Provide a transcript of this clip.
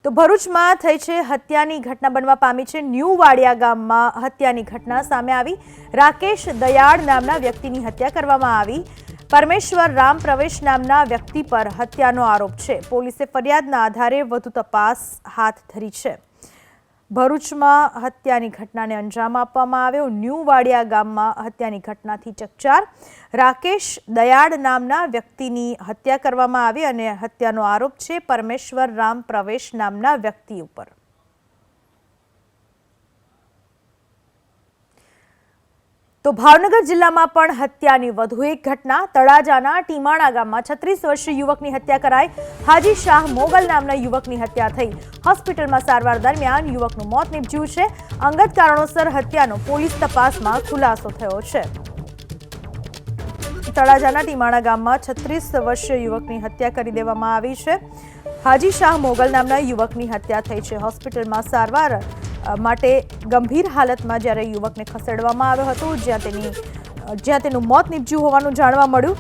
તો ભરૂચમાં થઈ છે હત્યાની ઘટના બનવા પામી છે। ન્યૂ વાડિયા ગામમાં હત્યાની ઘટના સામે આવી। રાકેશ દયાળ નામના વ્યક્તિની હત્યા કરવામાં આવી। પરમેશ્વર રામ પ્રવેશ નામના વ્યક્તિ પર હત્યાનો આરોપ છે। પોલીસે ફરિયાદના આધારે વધુ તપાસ હાથ ધરી છે। ભરૂચમાં હત્યાની ઘટનાને અંજામ આપવામાં આવ્યો। ન્યૂ વાડિયા ગામમાં હત્યાની ઘટનાથી ચકચાર। રાકેશ દયાળ નામના વ્યક્તિની હત્યા કરવામાં આવી અને હત્યાનો આરોપ છે પરમેશ્વર રામ પ્રવેશ નામના વ્યક્તિ ઉપર। તો ભાવનગર જિલ્લામાં પણ હત્યાની વધુ એક ઘટના। તળાજાના ટીમાણા ગામમાં 36 વર્ષીય યુવકની હત્યા કરાઈ। હાજી શાહ મોગલ નામના યુવકની હત્યા થઈ। હોસ્પિટલમાં સારવાર દરમિયાન યુવકનું મોત નીપજ્યું છે। અંગત કારણોસર હત્યાનો પોલીસ તપાસમાં ખુલાસો થયો છે। તળાજાના ટીમાણા ગામમાં 36 વર્ષીય યુવકની હત્યા કરી દેવામાં આવી છે। હાજી શાહ મોગલ નામના યુવકની હત્યા થઈ છે। હોસ્પિટલમાં સારવાર માટે ગંભીર હાલતમાં જ્યારે યુવકને ખસેડવામાં આવ્યો હતો, જ્યાં તેનું મોત નીપજ્યું હોવાનું જાણવા મળ્યું।